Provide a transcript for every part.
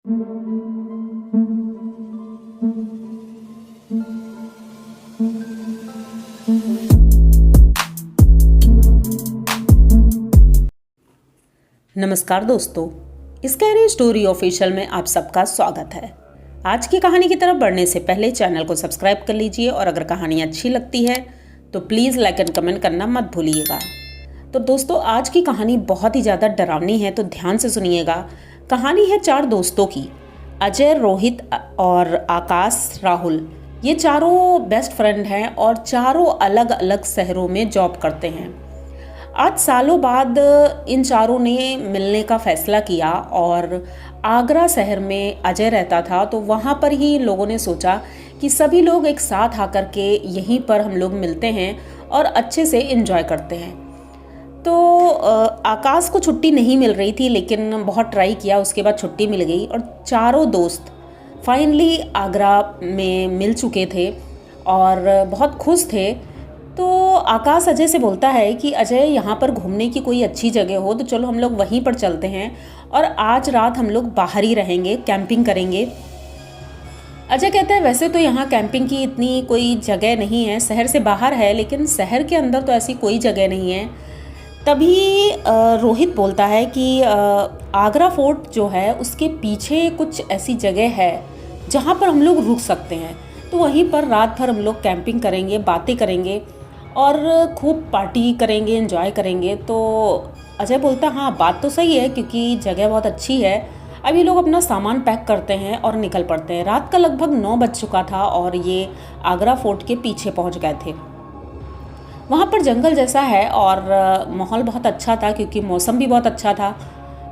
नमस्कार दोस्तों, scary story official में आप सबका स्वागत है। आज की कहानी की तरफ बढ़ने से पहले चैनल को सब्सक्राइब कर लीजिए और अगर कहानी अच्छी लगती है तो प्लीज़ लाइक एंड कमेंट करना मत भूलिएगा। तो दोस्तों, आज की कहानी बहुत ही ज़्यादा डरावनी है, तो ध्यान से सुनिएगा। कहानी है 4 दोस्तों की। अजय, रोहित और आकाश, राहुल। ये चारों बेस्ट फ्रेंड हैं और चारों अलग अलग शहरों में जॉब करते हैं। आज सालों बाद इन चारों ने मिलने का फैसला किया और आगरा शहर में अजय रहता था, तो वहाँ पर ही लोगों ने सोचा कि सभी लोग एक साथ आकर के यहीं पर हम लोग मिलते हैं और अच्छे से एंजॉय करते हैं। तो आकाश को छुट्टी नहीं मिल रही थी, लेकिन बहुत ट्राई किया, उसके बाद छुट्टी मिल गई और चारों दोस्त फाइनली आगरा में मिल चुके थे और बहुत खुश थे। तो आकाश अजय से बोलता है कि अजय, यहाँ पर घूमने की कोई अच्छी जगह हो तो चलो हम लोग वहीं पर चलते हैं और आज रात हम लोग बाहर ही रहेंगे, कैंपिंग करेंगे। अजय कहता है वैसे तो यहाँ कैंपिंग की इतनी कोई जगह नहीं है, शहर से बाहर है, लेकिन शहर के अंदर तो ऐसी कोई जगह नहीं है। तभी रोहित बोलता है कि आगरा फोर्ट जो है उसके पीछे कुछ ऐसी जगह है जहाँ पर हम लोग रुक सकते हैं, तो वहीं पर रात भर हम लोग कैंपिंग करेंगे, बातें करेंगे और खूब पार्टी करेंगे, एंजॉय करेंगे। तो अजय बोलता हाँ, बात तो सही है क्योंकि जगह बहुत अच्छी है। अब ये लोग अपना सामान पैक करते हैं और निकल पड़ते हैं। रात का लगभग 9 बज चुका था और ये आगरा फोर्ट के पीछे पहुंच गए थे। वहाँ पर जंगल जैसा है और माहौल बहुत अच्छा था क्योंकि मौसम भी बहुत अच्छा था।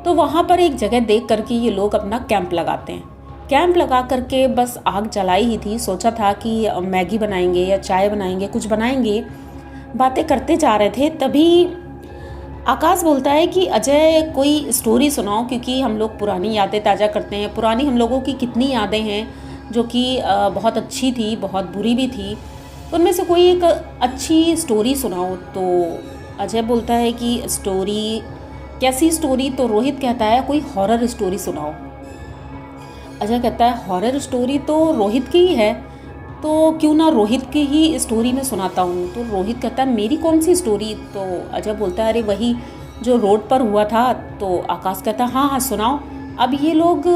तो वहाँ पर एक जगह देख करके ये लोग अपना कैंप लगाते हैं। कैंप लगा करके बस आग जलाई ही थी, सोचा था कि मैगी बनाएंगे या चाय बनाएंगे, कुछ बनाएंगे, बातें करते जा रहे थे। तभी आकाश बोलता है कि अजय, कोई स्टोरी सुनाओ क्योंकि हम लोग पुरानी यादें ताज़ा करते हैं। पुरानी हम लोगों की कितनी यादें हैं जो कि बहुत अच्छी थी, बहुत बुरी भी थी, तो उनमें से कोई एक अच्छी स्टोरी सुनाओ। तो अजय बोलता है कि स्टोरी, कैसी स्टोरी? तो रोहित कहता है कोई हॉरर स्टोरी सुनाओ। अजय कहता है हॉरर स्टोरी तो रोहित की ही है, तो क्यों ना रोहित की ही स्टोरी में सुनाता हूँ। तो रोहित कहता है मेरी कौन सी स्टोरी? तो अजय बोलता है अरे वही जो रोड पर हुआ था। तो आकाश कहता है हाँ हाँ सुनाओ। अब ये लोग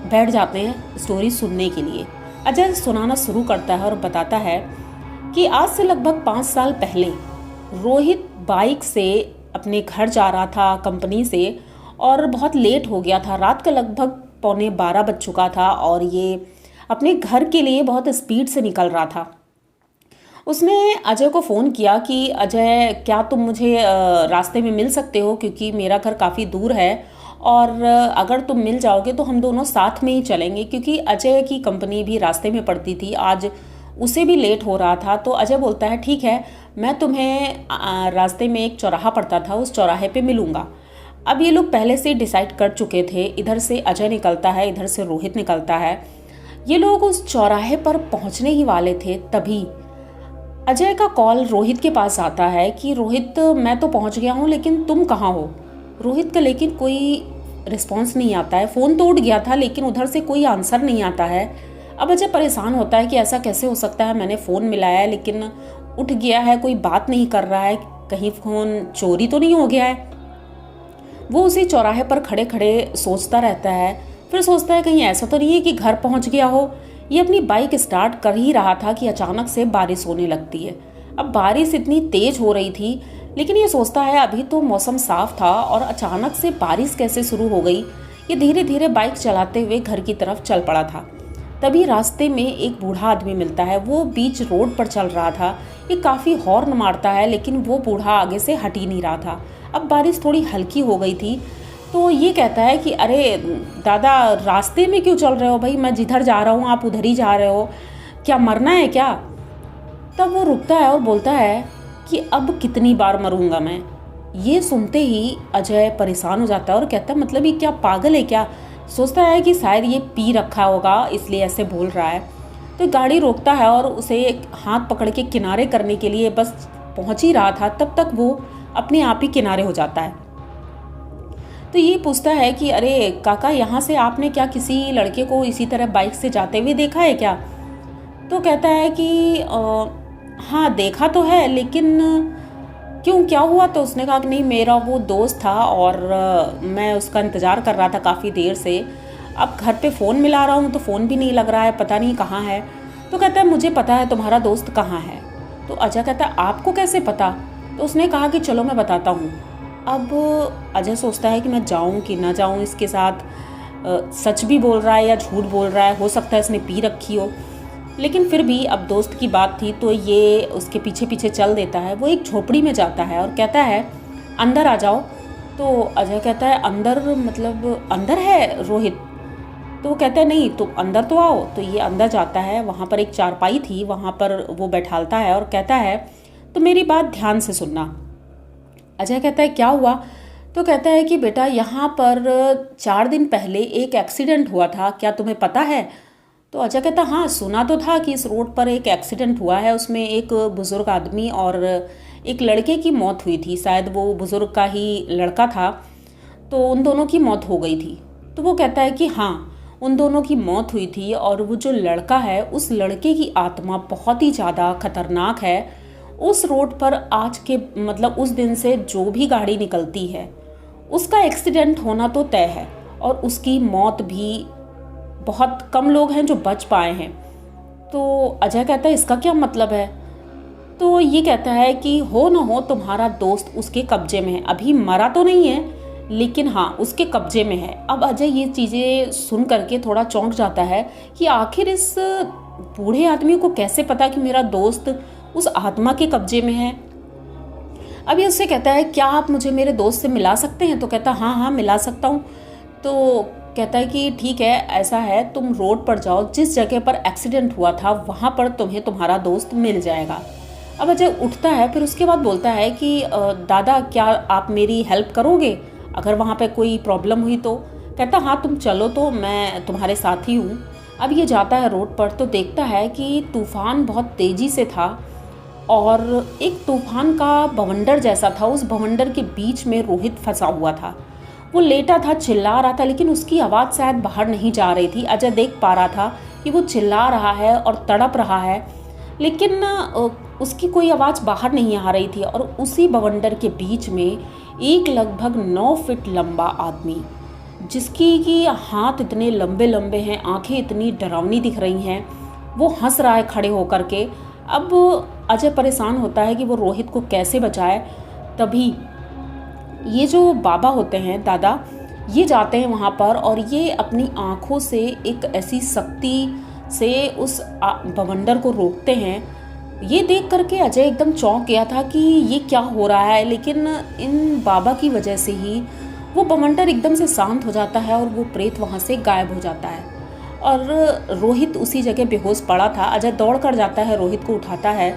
बैठ जाते हैं स्टोरी सुनने के लिए। अजय सुनाना शुरू करता है और बताता है कि आज से लगभग 5 साल पहले रोहित बाइक से अपने घर जा रहा था कंपनी से और बहुत लेट हो गया था। रात का लगभग 11:15 बज चुका था और ये अपने घर के लिए बहुत स्पीड से निकल रहा था। उसने अजय को फ़ोन किया कि अजय, क्या तुम मुझे रास्ते में मिल सकते हो क्योंकि मेरा घर काफ़ी दूर है और अगर तुम मिल जाओगे तो हम दोनों साथ में ही चलेंगे, क्योंकि अजय की कंपनी भी रास्ते में पड़ती थी, आज उसे भी लेट हो रहा था। तो अजय बोलता है ठीक है, मैं तुम्हें रास्ते में एक चौराहा पड़ता था, उस चौराहे पे मिलूँगा। अब ये लोग पहले से डिसाइड कर चुके थे। इधर से अजय निकलता है, इधर से रोहित निकलता है। ये लोग उस चौराहे पर पहुंचने ही वाले थे, तभी अजय का कॉल रोहित के पास आता है कि रोहित, मैं तो पहुंच गया हूं लेकिन तुम कहाँ हो? रोहित का लेकिन कोई रिस्पांस नहीं आता है। फ़ोन तो उठ गया था लेकिन उधर से कोई आंसर नहीं आता है। अब अजय परेशान होता है कि ऐसा कैसे हो सकता है, मैंने फ़ोन मिलाया है लेकिन उठ गया है, कोई बात नहीं कर रहा है, कहीं फ़ोन चोरी तो नहीं हो गया है। वो उसी चौराहे पर खड़े खड़े सोचता रहता है। फिर सोचता है कहीं ऐसा तो नहीं है कि घर पहुंच गया हो। ये अपनी बाइक स्टार्ट कर ही रहा था कि अचानक से बारिश होने लगती है। अब बारिश इतनी तेज हो रही थी, लेकिन ये सोचता है अभी तो मौसम साफ था और अचानक से बारिश कैसे शुरू हो गई। ये धीरे धीरे बाइक चलाते हुए घर की तरफ चल पड़ा था। तभी रास्ते में एक बूढ़ा आदमी मिलता है। वो बीच रोड पर चल रहा था। ये काफ़ी हॉर्न मारता है लेकिन वो बूढ़ा आगे से हट ही नहीं रहा था। अब बारिश थोड़ी हल्की हो गई थी, तो ये कहता है कि अरे दादा, रास्ते में क्यों चल रहे हो भाई? मैं जिधर जा रहा हूँ आप उधर ही जा रहे हो, क्या मरना है क्या? तब वो रुकता है और बोलता है कि अब कितनी बार मरूंगा मैं? ये सुनते ही अजय परेशान हो जाता है और कहता है मतलब ये क्या पागल है क्या? सोचता है कि शायद ये पी रखा होगा इसलिए ऐसे बोल रहा है। तो गाड़ी रोकता है और उसे हाथ पकड़ के किनारे करने के लिए बस पहुंच ही रहा था, तब तक वो अपने आप ही किनारे हो जाता है। तो ये पूछता है कि अरे काका, यहाँ से आपने क्या किसी लड़के को इसी तरह बाइक से जाते हुए देखा है क्या? तो कहता है कि हाँ देखा तो है, लेकिन क्यों, क्या हुआ? तो उसने कहा कि नहीं, मेरा वो दोस्त था और मैं उसका इंतज़ार कर रहा था काफ़ी देर से। अब घर पे फ़ोन मिला रहा हूँ तो फ़ोन भी नहीं लग रहा है, पता नहीं कहाँ है। तो कहता है मुझे पता है तुम्हारा दोस्त कहाँ है। तो अजय कहता है आपको कैसे पता? तो उसने कहा कि चलो मैं बताता हूँ। अब अजय सोचता है कि मैं जाऊँ कि ना जाऊँ इसके साथ, सच भी बोल रहा है या झूठ बोल रहा है, हो सकता है इसने पी रखी हो। लेकिन फिर भी अब दोस्त की बात थी तो ये उसके पीछे पीछे चल देता है। वो एक झोपड़ी में जाता है और कहता है अंदर आ जाओ। तो अजय कहता है अंदर मतलब अंदर है रोहित? तो वो कहता है नहीं, तो अंदर तो आओ। तो ये अंदर जाता है, वहाँ पर एक चारपाई थी, वहाँ पर वो बैठालता है और कहता है तो मेरी बात ध्यान से सुनना। अजय कहता है क्या हुआ? तो कहता है कि बेटा यहाँ पर 4 दिन पहले एक एक्सीडेंट हुआ था, क्या तुम्हें पता है? तो अजय कहता हाँ सुना तो था कि इस रोड पर एक एक्सीडेंट हुआ है, उसमें एक बुज़ुर्ग आदमी और एक लड़के की मौत हुई थी, शायद वो बुज़ुर्ग का ही लड़का था, तो उन दोनों की मौत हो गई थी। तो वो कहता है कि हाँ उन दोनों की मौत हुई थी और वो जो लड़का है उस लड़के की आत्मा बहुत ही ज़्यादा खतरनाक है। उस रोड पर आज के मतलब उस दिन से जो भी गाड़ी निकलती है उसका एक्सीडेंट होना तो तय है और उसकी मौत भी, बहुत कम लोग हैं जो बच पाए हैं। तो अजय कहता है इसका क्या मतलब है? तो ये कहता है कि हो ना हो तुम्हारा दोस्त उसके कब्जे में है, अभी मरा तो नहीं है लेकिन हाँ उसके कब्जे में है। अब अजय ये चीज़ें सुन करके थोड़ा चौंक जाता है कि आखिर इस बूढ़े आदमी को कैसे पता कि मेरा दोस्त उस आत्मा के कब्जे में है। अब ये उससे कहता है क्या आप मुझे मेरे दोस्त से मिला सकते हैं? तो कहता हाँ हाँ मिला सकता हूँ। तो कहता है कि ठीक है, ऐसा है तुम रोड पर जाओ, जिस जगह पर एक्सीडेंट हुआ था वहाँ पर तुम्हें तुम्हारा दोस्त मिल जाएगा। अब अजय उठता है, फिर उसके बाद बोलता है कि दादा क्या आप मेरी हेल्प करोगे अगर वहाँ पे कोई प्रॉब्लम हुई तो? कहता हाँ तुम चलो तो मैं तुम्हारे साथ ही हूँ। अब ये जाता है रोड पर तो देखता है कि तूफान बहुत तेज़ी से था और एक तूफान का बवंडर जैसा था, उस बवंडर के बीच में रोहित फंसा हुआ था। वो लेटा था, चिल्ला रहा था, लेकिन उसकी आवाज़ शायद बाहर नहीं जा रही थी। अजय देख पा रहा था कि वो चिल्ला रहा है और तड़प रहा है, लेकिन उसकी कोई आवाज़ बाहर नहीं आ रही थी। और उसी बवंडर के बीच में एक लगभग 9 फीट लंबा आदमी, जिसकी कि हाथ इतने लंबे लंबे हैं, आंखें इतनी डरावनी दिख रही हैं, वो हंस रहा है खड़े होकर के। अब अजय परेशान होता है कि वो रोहित को कैसे बचाए। तभी ये जो बाबा होते हैं, दादा, ये जाते हैं वहाँ पर और ये अपनी आँखों से एक ऐसी शक्ति से उस बवंडर को रोकते हैं। ये देख करके अजय एकदम चौंक गया था कि ये क्या हो रहा है, लेकिन इन बाबा की वजह से ही वो बवंडर एकदम से शांत हो जाता है और वो प्रेत वहाँ से गायब हो जाता है। और रोहित उसी जगह बेहोश पड़ा था। अजय दौड़ कर जाता है, रोहित को उठाता है।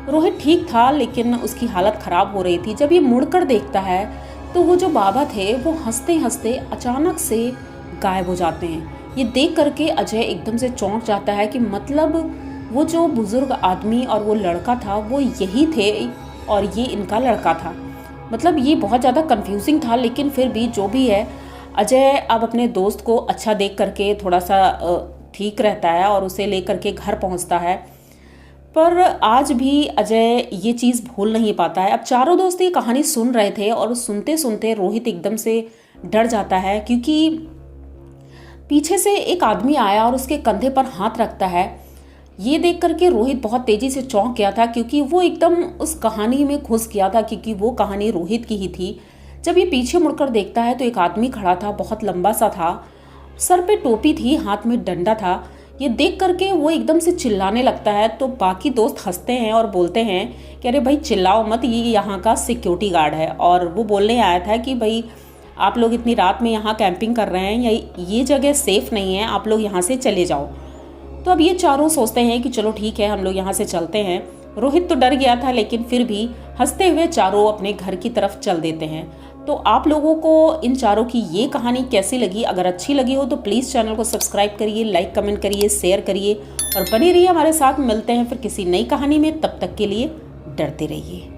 रोहित ठीक था लेकिन उसकी हालत ख़राब हो रही थी। जब ये मुड़कर देखता है तो वो जो बाबा थे वो हंसते हंसते अचानक से गायब हो जाते हैं। ये देख करके अजय एकदम से चौंक जाता है कि मतलब वो जो बुज़ुर्ग आदमी और वो लड़का था वो यही थे और ये इनका लड़का था। मतलब ये बहुत ज़्यादा कंफ्यूजिंग था, लेकिन फिर भी जो भी है, अजय अब अपने दोस्त को अच्छा देख करके थोड़ा सा ठीक रहता है और उसे ले करके घर पहुंचता है। पर आज भी अजय ये चीज़ भूल नहीं पाता है। अब चारों दोस्त ये कहानी सुन रहे थे और सुनते सुनते रोहित एकदम से डर जाता है, क्योंकि पीछे से एक आदमी आया और उसके कंधे पर हाथ रखता है। ये देख करके रोहित बहुत तेज़ी से चौंक गया था, क्योंकि वो एकदम उस कहानी में घुस गया था, क्योंकि वो कहानी रोहित की ही थी। जब ये पीछे मुड़कर देखता है तो एक आदमी खड़ा था, बहुत लंबा सा था, सर पे टोपी थी, हाथ में डंडा था। ये देख करके वो एकदम से चिल्लाने लगता है। तो बाकी दोस्त हंसते हैं और बोलते हैं कि अरे भाई चिल्लाओ मत, ये यहाँ का सिक्योरिटी गार्ड है और वो बोलने आया था कि भाई आप लोग इतनी रात में यहाँ कैंपिंग कर रहे हैं, या ये जगह सेफ़ नहीं है, आप लोग यहाँ से चले जाओ। तो अब ये चारों सोचते हैं कि चलो ठीक है हम लोग यहाँ से चलते हैं। रोहित तो डर गया था, लेकिन फिर भी हंसते हुए चारों अपने घर की तरफ चल देते हैं। तो आप लोगों को इन चारों की ये कहानी कैसी लगी? अगर अच्छी लगी हो तो प्लीज़ चैनल को सब्सक्राइब करिए, लाइक कमेंट करिए, शेयर करिए और बने रहिए हमारे साथ। मिलते हैं फिर किसी नई कहानी में, तब तक के लिए डरते रहिए।